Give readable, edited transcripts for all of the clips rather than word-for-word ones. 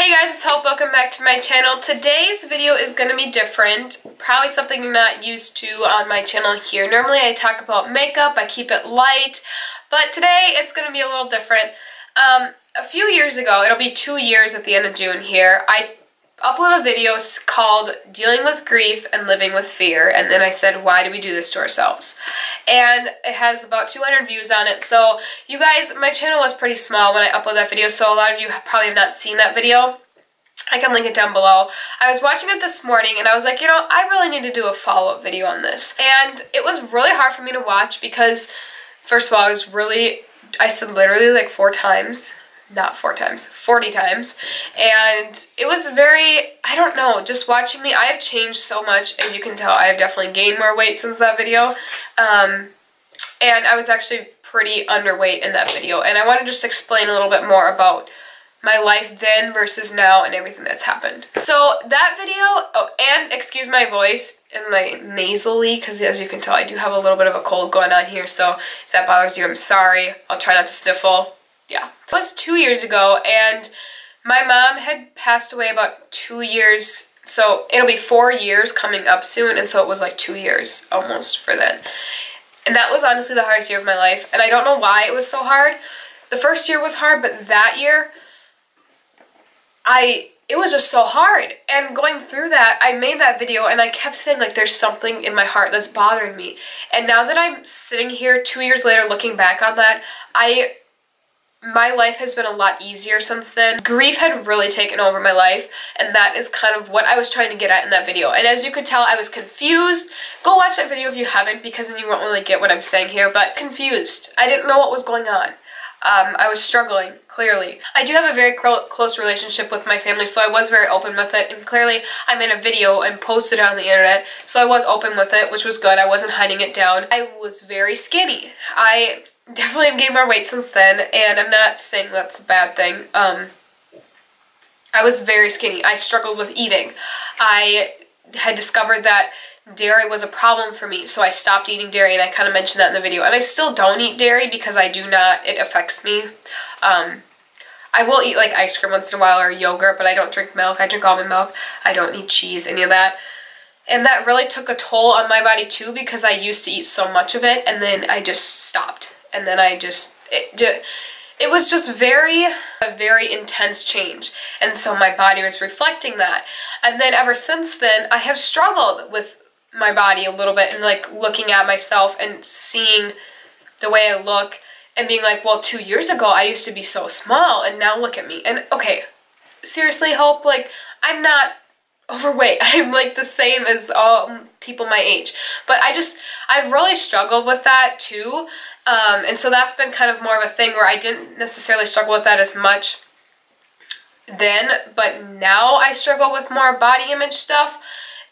Hey guys, it's Hope. Welcome back to my channel. Today's video is going to be different. Probably something you're not used to on my channel here. Normally I talk about makeup, I keep it light, but today it's going to be a little different. A few years ago, it'll be 2 years at the end of June here, I uploaded a video called Dealing with Grief and Living with Fear, and then I said, why do we do this to ourselves? And it has about 200 views on it, so you guys, my channel was pretty small when I uploaded that video, so a lot of you probably have not seen that video. I can link it down below. I was watching it this morning and I was like, you know, I really need to do a follow-up video on this. And it was really hard for me to watch because, first of all, I said literally like 4 times. Not 4 times, 40 times. And it was very, I don't know, just watching me, I have changed so much. As you can tell, I have definitely gained more weight since that video. And I was actually pretty underweight in that video. And I want to just explain a little bit more about my life then versus now and everything that's happened. So that video, oh, and excuse my voice and my nasally, because as you can tell, I do have a little bit of a cold going on here, so if that bothers you, I'm sorry. I'll try not to sniffle. Yeah. It was 2 years ago, and my mom had passed away about 2 years, so it'll be 4 years coming up soon, and so it was like 2 years almost for then. And that was honestly the hardest year of my life, and I don't know why it was so hard. The first year was hard, but that year, it was just so hard. And going through that, I made that video and I kept saying like there's something in my heart that's bothering me. And now that I'm sitting here 2 years later looking back on that, my life has been a lot easier since then. Grief had really taken over my life, and that is kind of what I was trying to get at in that video. And as you could tell, I was confused. Go watch that video if you haven't, because then you won't really get what I'm saying here, but confused. I didn't know what was going on. I was struggling, clearly. I do have a very close relationship with my family, so I was very open with it, and clearly I made a video and posted it on the internet, so I was open with it, which was good. I wasn't hiding it down. I was very skinny. I definitely have gained more weight since then, and I'm not saying that's a bad thing. I was very skinny. I struggled with eating. I had discovered that dairy was a problem for me, so I stopped eating dairy, and I kind of mentioned that in the video. And I still don't eat dairy because I do not, it affects me. I will eat like ice cream once in a while or yogurt, but I don't drink milk. I drink almond milk. I don't eat cheese, any of that. And that really took a toll on my body too, because I used to eat so much of it, and then I just stopped. And then it was just a very intense change. And so my body was reflecting that. And then ever since then, I have struggled with my body a little bit, and like looking at myself and seeing the way I look and being like, well, 2 years ago I used to be so small, and now look at me. And okay, seriously, Hope, like, I'm not overweight. I'm like the same as all people my age, but I've really struggled with that too. And so that's been kind of more of a thing where I didn't necessarily struggle with that as much then, but now I struggle with more body image stuff.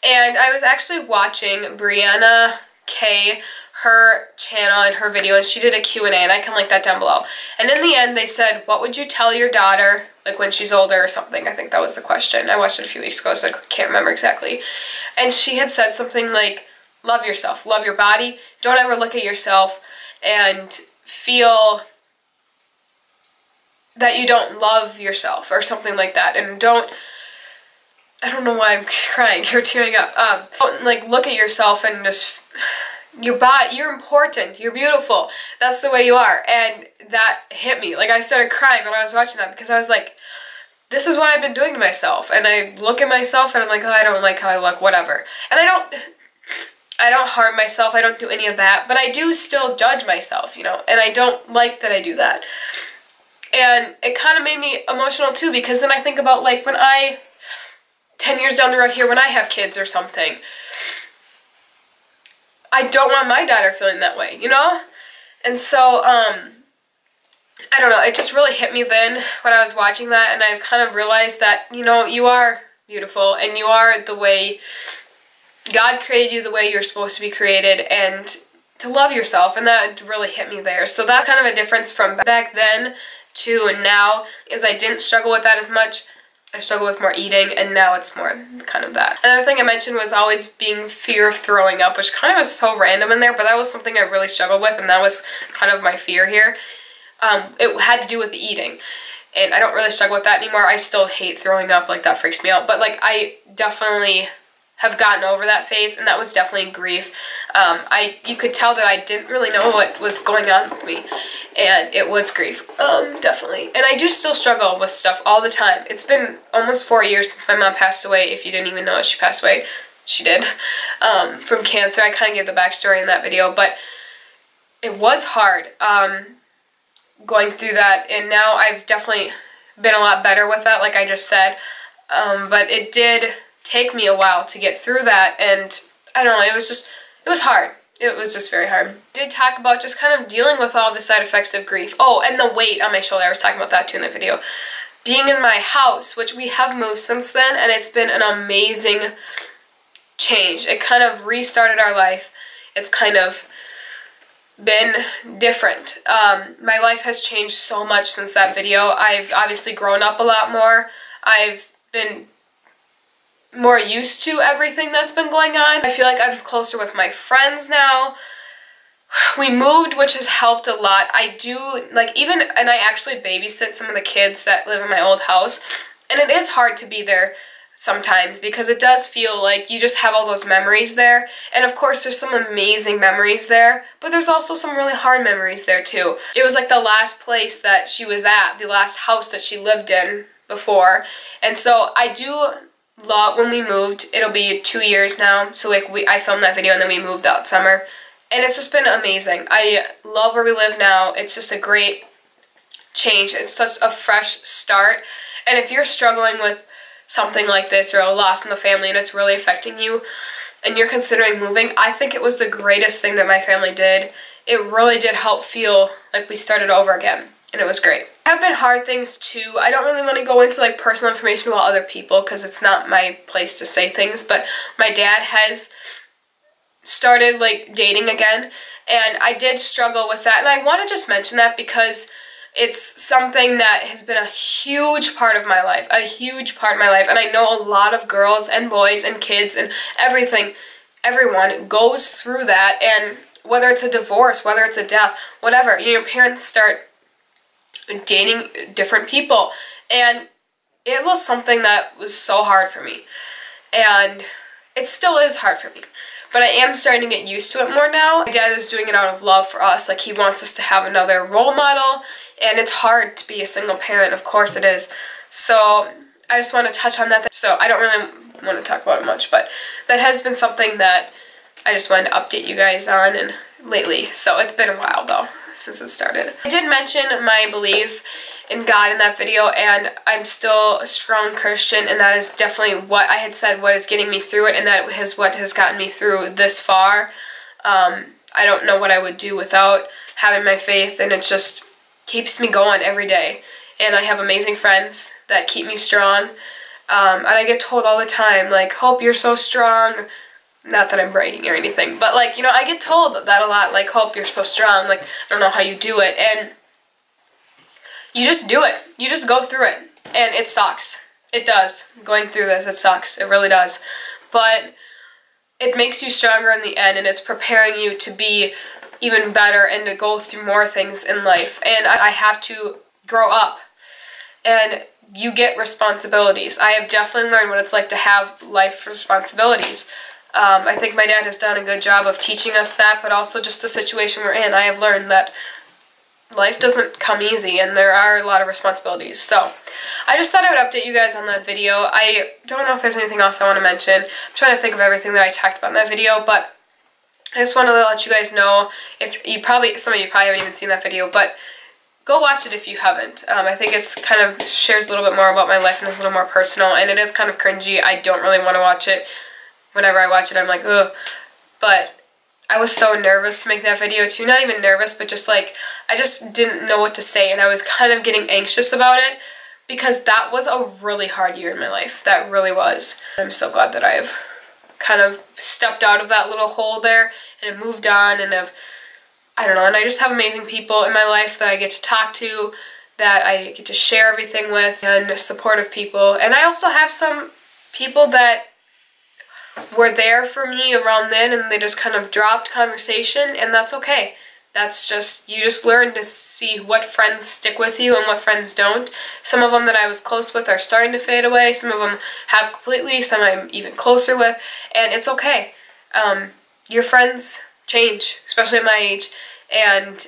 And I was actually watching Brianna K, her channel and her video, and she did a Q&A, and I can link that down below. And in the end, they said, what would you tell your daughter, like when she's older or something? I think that was the question. I watched it a few weeks ago, so I can't remember exactly. And she had said something like, love yourself, love your body, don't ever look at yourself and feel that you don't love yourself, or something like that. And I don't know why I'm crying, you're tearing up. Don't, like, look at yourself and just, your body, you're important, you're beautiful, that's the way you are. And that hit me. Like, I started crying when I was watching that, because I was like, this is what I've been doing to myself. And I look at myself and I'm like, oh, I don't like how I look, whatever. And I don't harm myself, I don't do any of that, but I do still judge myself, you know, and I don't like that I do that. And it kind of made me emotional too, because then I think about, like, when 10 years down the road here, when I have kids or something, I don't want my daughter feeling that way, you know? And so, I don't know, it just really hit me then when I was watching that, and I kind of realized that, you know, you are beautiful, and you are the way God created you, the way you're supposed to be created, and to love yourself, and that really hit me there. So that's kind of a difference from back then to now, is I didn't struggle with that as much. I struggle with more eating, and now it's more kind of that. Another thing I mentioned was always being fear of throwing up, which kind of was so random in there, but that was something I really struggled with, and that was kind of my fear here. It had to do with the eating. and I don't really struggle with that anymore. I still hate throwing up, like that freaks me out, but like I definitely have gotten over that phase, and that was definitely grief. You could tell that I didn't really know what was going on with me, and it was grief, definitely. And I do still struggle with stuff all the time. It's been almost 4 years since my mom passed away. If you didn't even know it, she passed away. She did, from cancer. I kind of gave the backstory in that video, but it was hard going through that, and now I've definitely been a lot better with that, like I just said, but it did take me a while to get through that, and I don't know, it was hard. It was just very hard. I did talk about just kind of dealing with all the side effects of grief. Oh, and the weight on my shoulder, I was talking about that too in the video. Being in my house, which we have moved since then, and it's been an amazing change. It kind of restarted our life. It's kind of been different. My life has changed so much since that video. I've obviously grown up a lot more. I've been more used to everything that's been going on. I feel like I'm closer with my friends now. We moved, which has helped a lot. I do, like, and I actually babysit some of the kids that live in my old house, and it is hard to be there sometimes because it does feel like you just have all those memories there. And of course there's some amazing memories there, but there's also some really hard memories there too. It was like the last place that she was at, the last house that she lived in before. And so I do love when we moved. It'll be 2 years now, so like I filmed that video and then we moved that summer, and it's just been amazing. I love where we live now. It's just a great change. It's such a fresh start, and if you're struggling with something like this or a loss in the family and it's really affecting you and you're considering moving, I think it was the greatest thing that my family did. It really did help feel like we started over again, and it was great. There have been hard things too. I don't really want to go into like personal information about other people because it's not my place to say things, but my dad has started like dating again, and I did struggle with that, and I want to just mention that because it's something that has been a huge part of my life, and I know a lot of girls and boys and kids and everyone goes through that, and whether it's a divorce, whether it's a death, whatever, you know, your parents start dating different people, and it was something that was so hard for me, and it still is hard for me, but I am starting to get used to it more now. My dad is doing it out of love for us, like he wants us to have another role model, and it's hard to be a single parent, of course it is. So I just want to touch on that. So I don't really want to talk about it much, but that has been something that I just wanted to update you guys on and lately. So it's been a while though since it started. I did mention my belief in God in that video, and I'm still a strong Christian, and that is definitely what I had said, what is getting me through it, and that is what has gotten me through this far. I don't know what I would do without having my faith, and it just keeps me going every day. And I have amazing friends that keep me strong, and I get told all the time, like, Hope, you're so strong. Not that I'm bragging or anything, but like, you know, I get told that a lot, like, Hope, you're so strong, like, I don't know how you do it, and you just do it. You just go through it, and it sucks. It does. Going through this, it sucks. It really does. But it makes you stronger in the end, and it's preparing you to be even better and to go through more things in life. And I have to grow up, and you get responsibilities. I have definitely learned what it's like to have life responsibilities. I think my dad has done a good job of teaching us that, but also just the situation we're in. I have learned that life doesn't come easy, and there are a lot of responsibilities. So I just thought I would update you guys on that video. I don't know if there's anything else I want to mention. I'm trying to think of everything that I talked about in that video, but I just wanted to let you guys know, if you some of you probably haven't even seen that video, but go watch it if you haven't. I think it's kind of shares a little bit more about my life and is a little more personal, and it is kind of cringy. I don't really want to watch it. Whenever I watch it, I'm like, ugh. But I was so nervous to make that video too. Not even nervous, but just like, I just didn't know what to say, and I was kind of getting anxious about it because that was a really hard year in my life. That really was. I'm so glad that I've kind of stepped out of that little hole there and have moved on, and I don't know, and I just have amazing people in my life that I get to talk to, that I get to share everything with, and supportive people. And I also have some people that were there for me around then, and they just kind of dropped conversation, and that's okay. that's just, you just learn to see what friends stick with you and what friends don't. Some of them that I was close with are starting to fade away. Some of them have completely, some I'm even closer with, and it's okay. Your friends change, especially at my age, and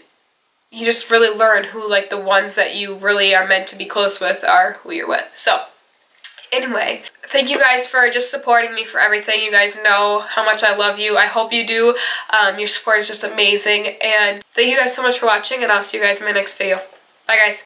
you just really learn who, like, the ones that you really are meant to be close with are who you're with. So anyway, thank you guys for just supporting me for everything. You guys know how much I love you. I hope you do. Your support is just amazing. And thank you guys so much for watching, and I'll see you guys in my next video. Bye, guys.